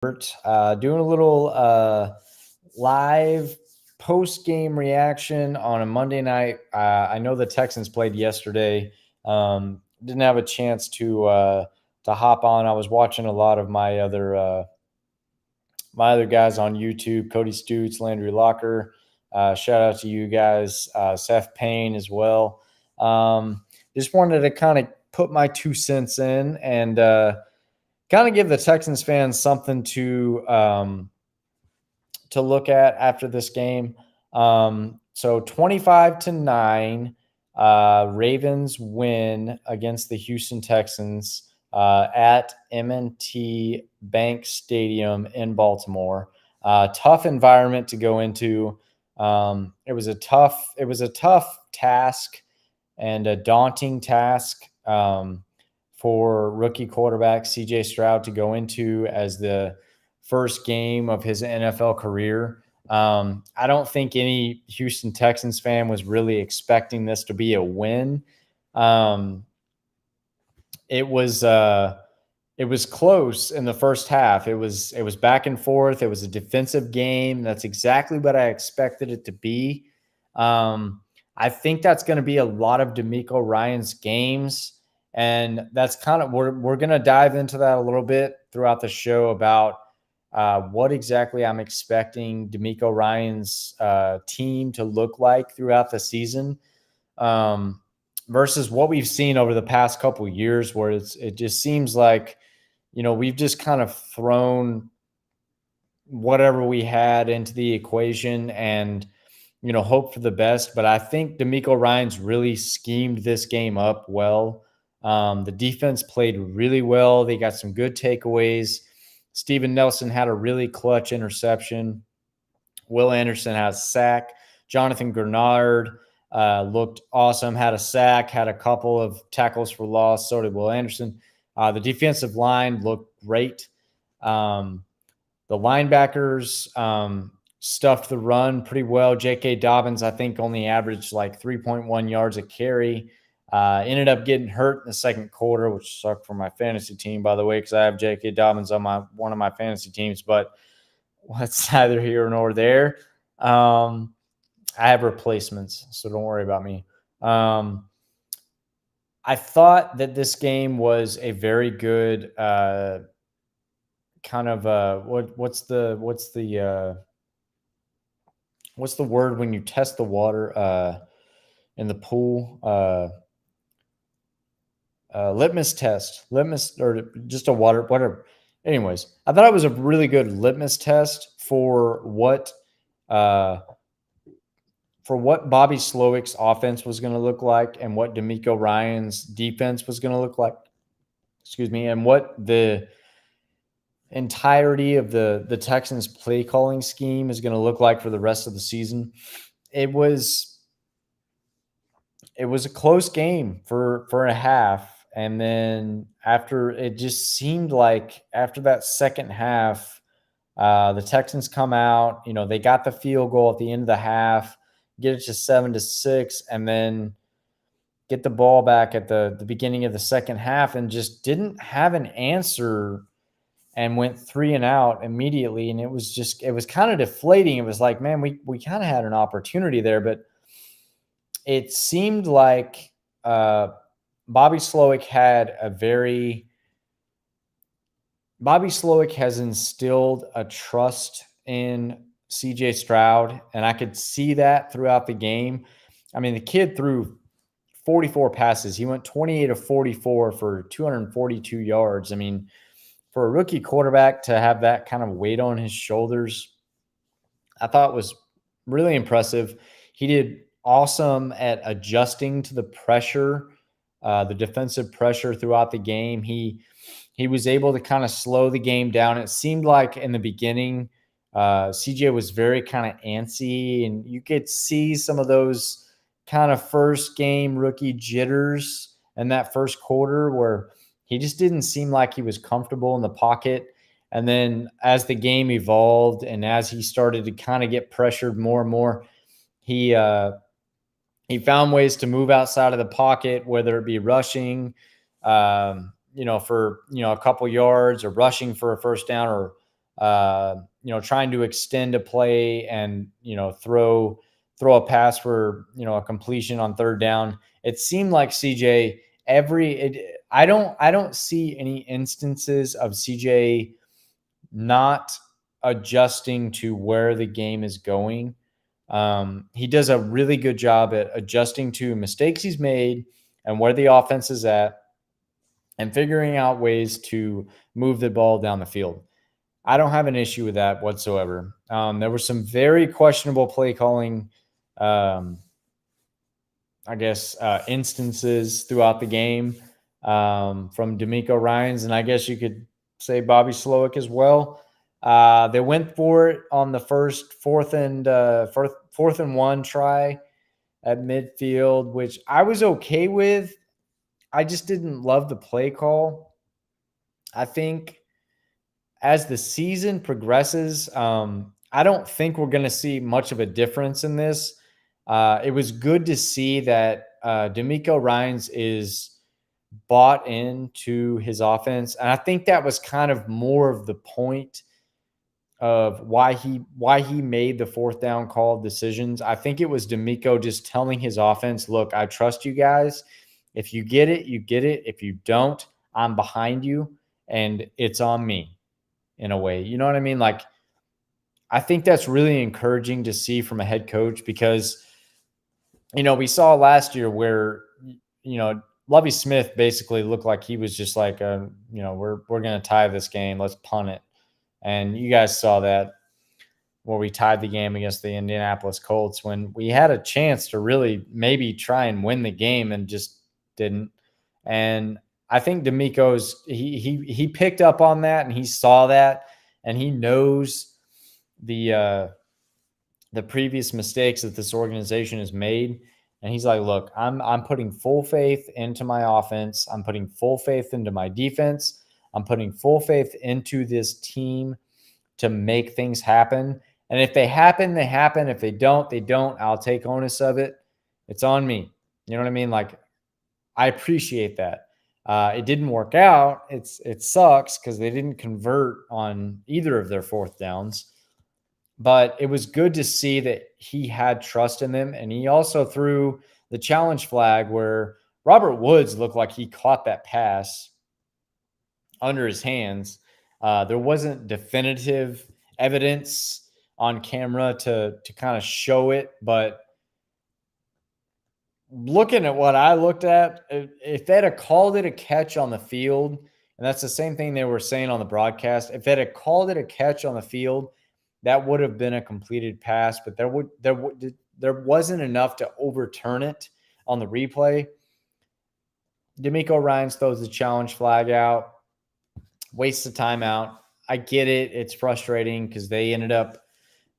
Doing a little live post game reaction on a Monday night. I know the Texans played yesterday. Didn't have a chance to hop on. I was watching a lot of my other guys on YouTube: Cody Stutes, Landry Locker. Shout out to you guys, Seth Payne as well. Just wanted to kind of put my 2 cents in and kind of give the Texans fans something to look at after this game. So 25-9, Ravens win against the Houston Texans at M&T Bank Stadium in Baltimore. Tough environment to go into. It was a tough task and a daunting task for rookie quarterback CJ Stroud to go into as the first game of his NFL career. I don't think any Houston Texans fan was really expecting this to be a win. It was close in the first half. It was back and forth. It was a defensive game. That's exactly what I expected it to be. I think that's going to be a lot of D'Amico Ryan's games. And that's kind of, we're going to dive into that a little bit throughout the show about what exactly I'm expecting D'Amico Ryan's team to look like throughout the season versus what we've seen over the past couple of years, where it just seems like, we've just kind of thrown whatever we had into the equation and, hope for the best. But I think D'Amico Ryan's really schemed this game up well. The defense played really well. They got some good takeaways. Steven Nelson had a really clutch interception. Will Anderson had a sack. Jonathan Grenard looked awesome, had a sack, had a couple of tackles for loss. So did Will Anderson. The defensive line looked great. The linebackers stuffed the run pretty well. J.K. Dobbins, I think, only averaged like 3.1 yards a carry. Ended up getting hurt in the second quarter, which sucked for my fantasy team, by the way, because I have J.K. Dobbins on one of my fantasy teams. But that's neither here nor there. I have replacements, so don't worry about me. I thought that this game was a very good kind of what's the word when you test the water in the pool? Litmus test, or just a water, whatever. Anyways, I thought it was a really good litmus test for what Bobby Slowick's offense was going to look like and what D'Amico Ryan's defense was going to look like. Excuse me, and what the entirety of the Texans play calling scheme is going to look like for the rest of the season. It was a close game for a half. And then it just seemed like after that second half, the Texans come out, they got the field goal at the end of the half, get it to 7-6, and then get the ball back at the beginning of the second half and just didn't have an answer and went 3 and out immediately. And it was kind of deflating. It was like, man, we kind of had an opportunity there, but it seemed like Bobby Slowick has instilled a trust in CJ Stroud, and I could see that throughout the game. I mean, the kid threw 44 passes. He went 28 of 44 for 242 yards. I mean, for a rookie quarterback to have that kind of weight on his shoulders, I thought was really impressive. He did awesome at adjusting to the pressure, the defensive pressure throughout the game. He was able to kind of slow the game down. It seemed like in the beginning, CJ was very kind of antsy, and you could see some of those kind of first game rookie jitters in that first quarter where he just didn't seem like he was comfortable in the pocket. And then as the game evolved and as he started to kind of get pressured more and more, he found ways to move outside of the pocket, whether it be rushing, for a couple yards, or rushing for a first down, or trying to extend a play and, throw a pass for, a completion on third down. It seemed like CJ I don't see any instances of CJ not adjusting to where the game is going. He does a really good job at adjusting to mistakes he's made and where the offense is at and figuring out ways to move the ball down the field. I don't have an issue with that whatsoever. There was some very questionable play calling, um, instances throughout the game from D'Amico Ryans, and I guess you could say Bobby Slowick as well. They went for it on the first fourth and one try at midfield, which I was okay with. I just didn't love the play call. I think as the season progresses, I don't think we're going to see much of a difference in this. It was good to see that D'Amico Ryans is bought into his offense, and I think that was kind of more of the point of why he made the fourth down call decisions. I think it was D'Amico just telling his offense, "Look, I trust you guys. If you get it, you get it. If you don't, I'm behind you, and it's on me." In a way, you know what I mean? Like, I think that's really encouraging to see from a head coach because, we saw last year where, Lovie Smith basically looked like he was just like, we're going to tie this game. Let's punt it. And you guys saw that where we tied the game against the Indianapolis Colts when we had a chance to really maybe try and win the game and just didn't. And I think D'Amico's he picked up on that and he saw that and he knows the previous mistakes that this organization has made. And he's like, look, I'm putting full faith into my offense. I'm putting full faith into my defense. I'm putting full faith into this team to make things happen. And if they happen, they happen. If they don't, they don't. I'll take onus of it. It's on me. You know what I mean? Like, I appreciate that. It didn't work out. It sucks because they didn't convert on either of their fourth downs. But it was good to see that he had trust in them. And he also threw the challenge flag where Robert Woods looked like he caught that pass under his hands. There wasn't definitive evidence on camera to kind of show it, but looking at what I looked at, if they'd have called it a catch on the field, and that's the same thing they were saying on the broadcast, if they'd have called it a catch on the field, that would have been a completed pass, but there wasn't enough to overturn it on the replay. D'Amico Ryans throws the challenge flag out, wastes the timeout. I get it. It's frustrating because they ended up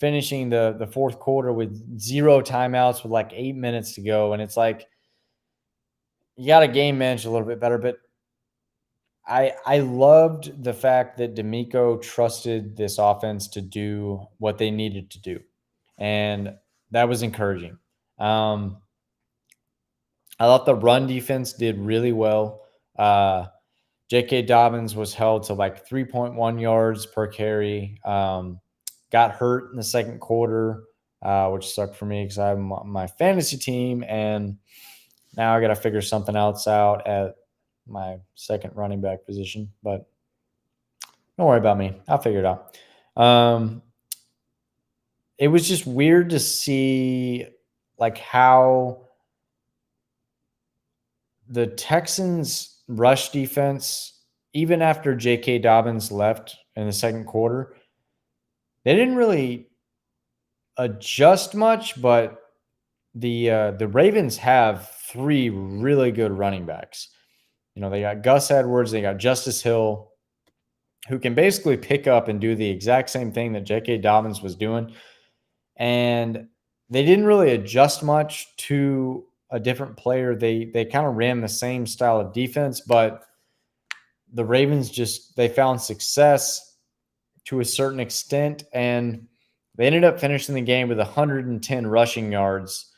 finishing the fourth quarter with 0 timeouts with like 8 minutes to go. And it's like, you got to game manage a little bit better. But I loved the fact that D'Amico trusted this offense to do what they needed to do. And that was encouraging. I thought the run defense did really well. J.K. Dobbins was held to like 3.1 yards per carry. Got hurt in the second quarter, which sucked for me because I have my fantasy team, and now I got to figure something else out at my second running back position. But don't worry about me. I'll figure it out. It was just weird to see like how the Texans rush defense, even after J.K. Dobbins left in the second quarter, they didn't really adjust much, but the Ravens have 3 really good running backs. They got Gus Edwards, they got Justice Hill, who can basically pick up and do the exact same thing that J.K. Dobbins was doing. And they didn't really adjust much to a different player. They kind of ran the same style of defense, but the Ravens they found success to a certain extent, and they ended up finishing the game with 110 rushing yards,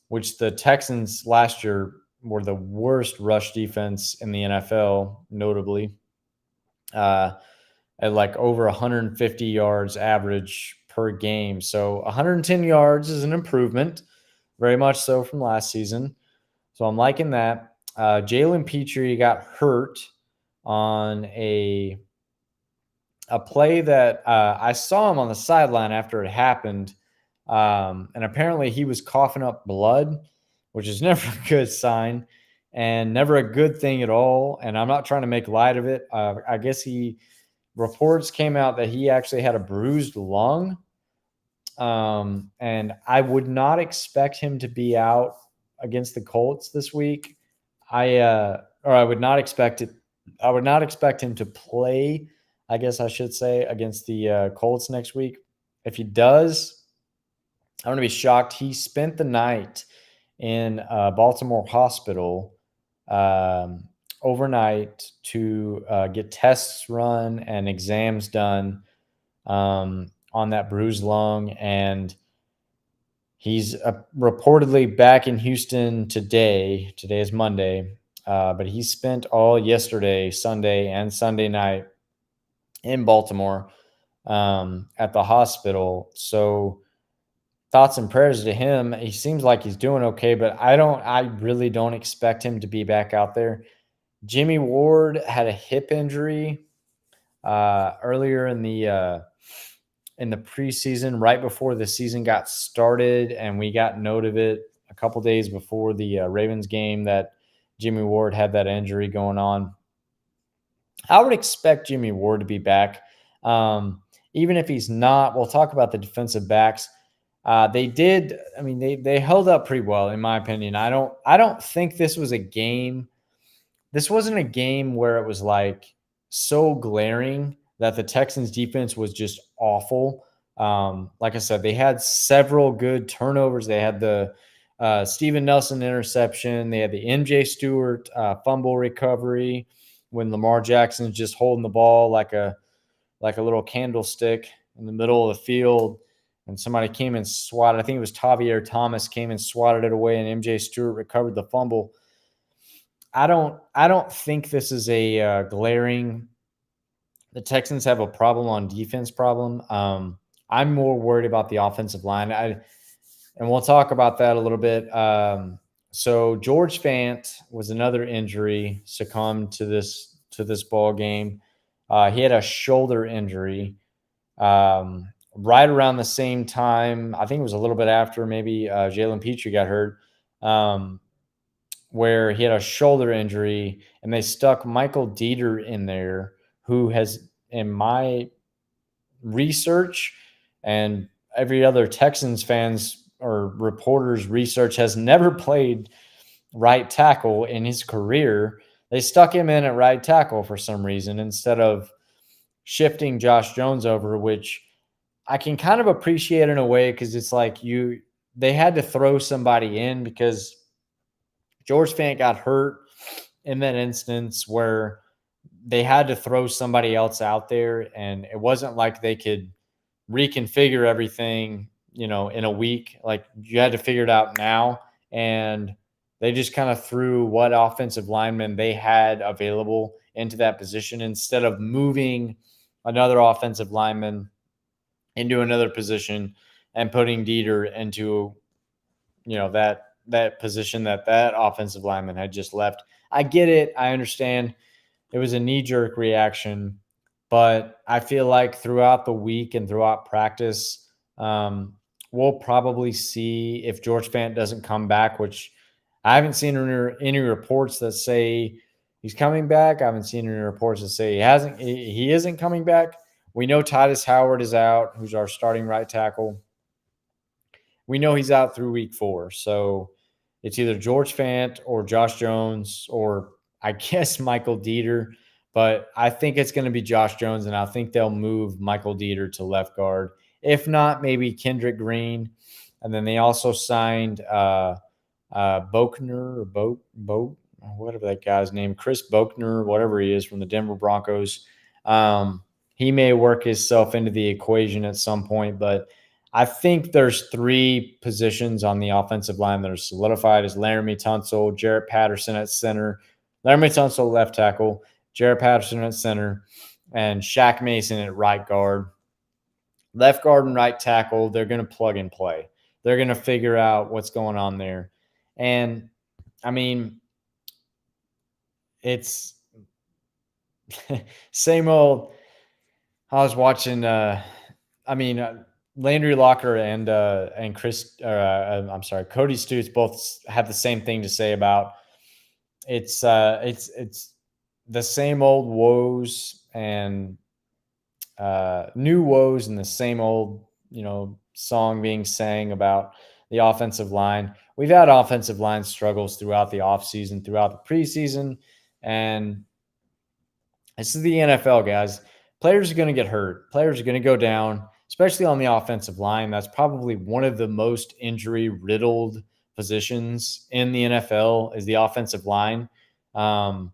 which the Texans last year were the worst rush defense in the NFL, notably. at like over 150 yards average per game. So 110 yards is an improvement, very much so from last season. So I'm liking that. Jalen Petrie got hurt on a play that I saw him on the sideline after it happened. And apparently he was coughing up blood, which is never a good sign and never a good thing at all. And I'm not trying to make light of it. I guess reports came out that he actually had a bruised lung. And I would not expect him to be out against the Colts this week. I would not expect it. I would not expect him to play, I guess I should say, against the Colts next week. If he does, I'm going to be shocked. He spent the night in Baltimore hospital overnight to get tests run and exams done on that bruised lung. And he's reportedly back in Houston today. Today is Monday. But he spent all yesterday, Sunday, and Sunday night in Baltimore at the hospital. So thoughts and prayers to him. He seems like he's doing okay, but I really don't expect him to be back out there. Jimmy Ward had a hip injury earlier in the preseason, right before the season got started, and we got note of it a couple days before the Ravens game that Jimmy Ward had that injury going on. I would expect Jimmy Ward to be back. Even if he's not, we'll talk about the defensive backs. They held up pretty well, in my opinion. I don't think this was a game. This wasn't a game where it was like so glaring that the Texans defense was just awful. Like I said, they had several good turnovers. They had the Steven Nelson interception. They had the MJ Stewart fumble recovery when Lamar Jackson's just holding the ball like a little candlestick in the middle of the field, and somebody came and swatted. I think it was Tavier Thomas came and swatted it away, and MJ Stewart recovered the fumble. I don't think this is a glaring. The Texans have a problem on defense problem. I'm more worried about the offensive line. And we'll talk about that a little bit. So George Fant was another injury, succumbed to this ball game. He had a shoulder injury right around the same time. I think it was a little bit after maybe Jalen Petrie got hurt, where he had a shoulder injury, and they stuck Michael Dieter in there, who has, in my research and every other Texans fans or reporters research, has never played right tackle in his career. They stuck him in at right tackle for some reason instead of shifting Josh Jones over, which I can kind of appreciate in a way, because it's like they had to throw somebody in because George Fant got hurt in that instance where they had to throw somebody else out there, and it wasn't like they could reconfigure everything, in a week. Like, you had to figure it out now, and they just kind of threw what offensive linemen they had available into that position instead of moving another offensive lineman into another position and putting Dieter into, that position that offensive lineman had just left. I get it. I understand. It was a knee-jerk reaction, but I feel like throughout the week and throughout practice, we'll probably see if George Fant doesn't come back, which I haven't seen any reports that say he's coming back. I haven't seen any reports that say he isn't coming back. We know Titus Howard is out, who's our starting right tackle. We know he's out through week 4. So it's either George Fant or Josh Jones or I guess Michael Dieter. But I think it's going to be Josh Jones, and I think they'll move Michael Dieter to left guard. If not, maybe Kendrick Green. And then they also signed Bochner or whatever that guy's name, Chris Bochner, whatever he is, from the Denver Broncos. He may work himself into the equation at some point, but I think there's 3 positions on the offensive line that are solidified as Laramie Tunsil, Jarrett Patterson at center, Laramie Tunsil left tackle, Jarrett Patterson at center, and Shaq Mason at right guard. Left guard and right tackle, they're going to plug and play. They're going to figure out what's going on there. And I mean, it's same old. I was watching, Landry Locker and I'm sorry, Cody Stutes both have the same thing to say about it's the same old woes and new woes and the same old, song being sang about the offensive line. We've had offensive line struggles throughout the offseason, throughout the preseason, and this is the NFL, guys. Players are going to get hurt. Players are going to go down, especially on the offensive line. That's probably one of the most injury riddled positions in the NFL is the offensive line. Um,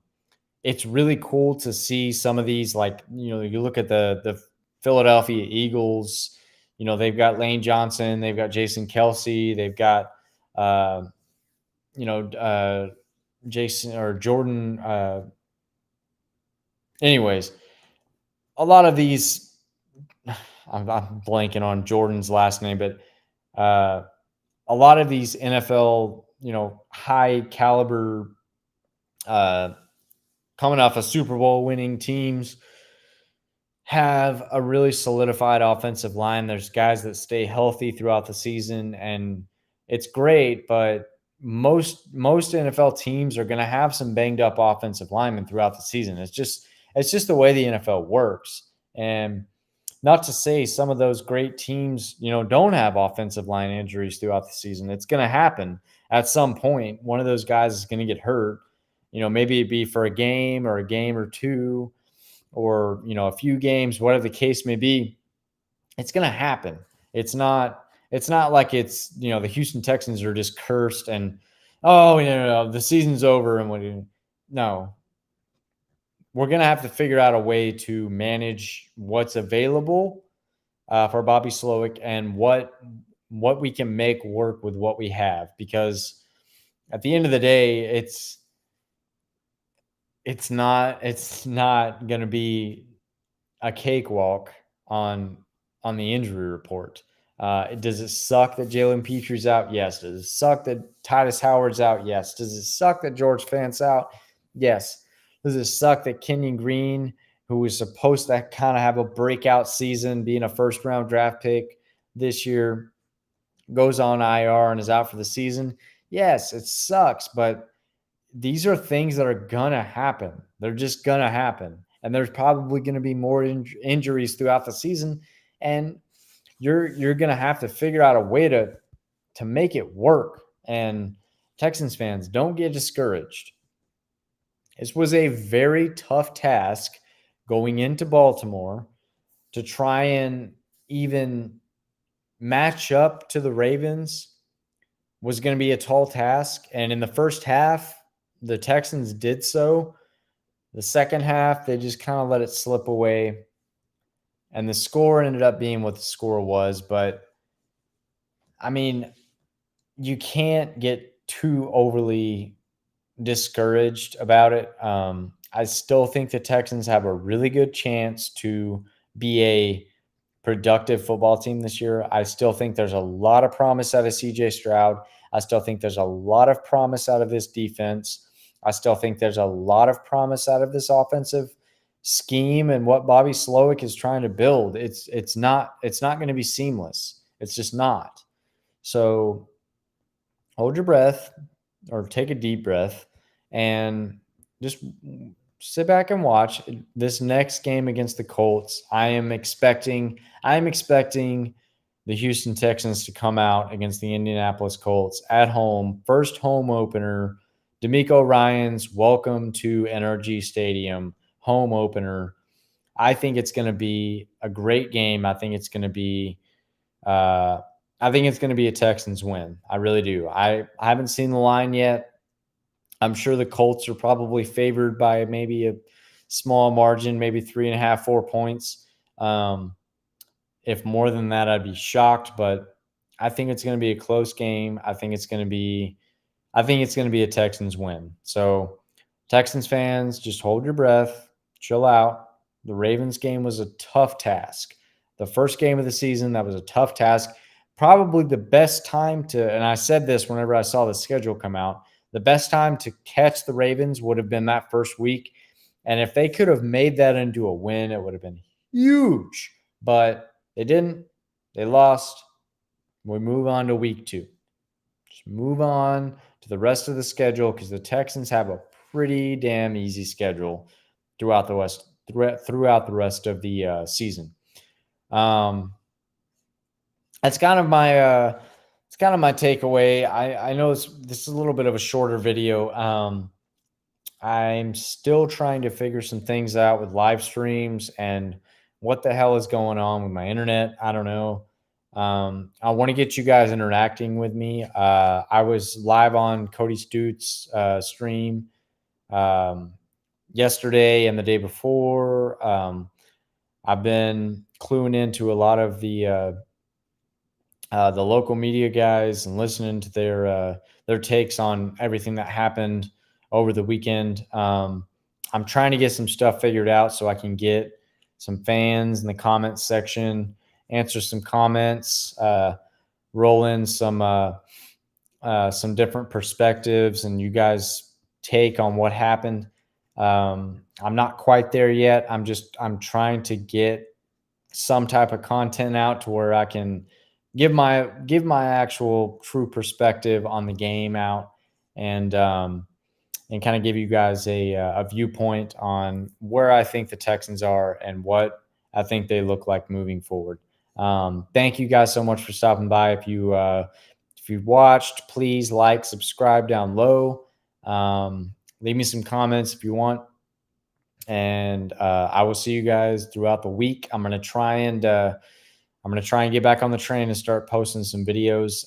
it's really cool to see some of these, like, you look at the Philadelphia Eagles, they've got Lane Johnson, they've got Jason Kelsey, they've got, uh, you know, uh, Jason or Jordan. Anyways, a lot of these, I'm blanking on Jordan's last name, but a lot of these NFL, high caliber, uh, coming off a Super Bowl winning teams have a really solidified offensive line. There's guys that stay healthy throughout the season, and it's great, but most NFL teams are going to have some banged up offensive linemen throughout the season. It's just the way the NFL works. And not to say some of those great teams, don't have offensive line injuries throughout the season. It's going to happen at some point. One of those guys is going to get hurt. Maybe it'd be for a game or two, or a few games, whatever the case may be. It's going to happen. It's not like it's the Houston Texans are just cursed and, oh, the season's over and no, we're going to have to figure out a way to manage what's available for Bobby Slowick and what we can make work with what we have, because at the end of the day, it's not going to be a cakewalk on the injury report. Does it suck that Jalen Petre's out? Yes. Does it suck that Titus Howard's out? Yes. Does it suck that George Fant's out? Yes. Does it suck that Kenyon Green, who was supposed to kind of have a breakout season, being a first-round draft pick this year, goes on IR and is out for the season? Yes, it sucks, but these are things that are going to happen. They're just going to happen. And there's probably going to be more injuries throughout the season. And you're going to have to figure out a way to make it work. And Texans fans, don't get discouraged. This was a very tough task going into Baltimore to try and even match up to the Ravens. Was going to be a tall task. And in the first half, the Texans did so. The second half, they just kind of let it slip away. And the score ended up being what the score was. But, I mean, you can't get too overly discouraged about it. I still think the Texans have a really good chance to be a productive football team this year. I still think there's a lot of promise out of CJ Stroud. I still think there's a lot of promise out of this defense. I still think there's a lot of promise out of this offensive scheme and what Bobby Slowick is trying to build. It's not going to be seamless. It's just not. So hold your breath, or take a deep breath, and just sit back and watch this next game against the Colts. I am expecting the Houston Texans to come out against the Indianapolis Colts at home. First home opener. DeMeco Ryans, welcome to NRG Stadium, home opener. I think it's going to be a great game. I think it's going to be a Texans win. I really do. I haven't seen the line yet. I'm sure the Colts are probably favored by maybe a small margin, maybe 3.5, 4 points. If more than that, I'd be shocked. But I think it's going to be a close game. I think it's going to be a Texans win. So, Texans fans, just hold your breath, chill out, The Ravens game was a tough task. The first game of the season, that was a tough task. Probably the best time to, and I said this whenever I saw the schedule come out, the best time to catch the Ravens would have been that first week. And if they could have made that into a win, it would have been huge. But they didn't. They lost. We move on to week 2. Just move on to the rest of the schedule because the Texans have a pretty damn easy schedule throughout the rest of the season. That's kind of my takeaway. I know this is a little bit of a shorter video. I'm still trying to figure some things out with live streams and what the hell is going on with my internet. I don't know. I want to get you guys interacting with me. I was live on Cody Stute's stream yesterday and the day before. I've been cluing into a lot of the local media guys and listening to their takes on everything that happened over the weekend. I'm trying to get some stuff figured out so I can get some fans in the comments section, answer some comments, roll in some different perspectives and you guys take on what happened. I'm not quite there yet. I'm trying to get some type of content out to where I can give my actual true perspective on the game out and kind of give you guys a viewpoint on where I think the Texans are and what I think they look like moving forward. Thank you guys so much for stopping by. If you watched, please like, subscribe down low. Leave me some comments if you want. And I will see you guys throughout the week. I'm gonna try and get back on the train and start posting some videos.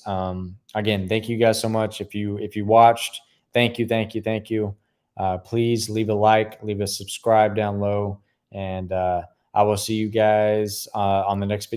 Again, thank you guys so much. If you watched, thank you. Please leave a like, leave a subscribe down low, and I will see you guys on the next video.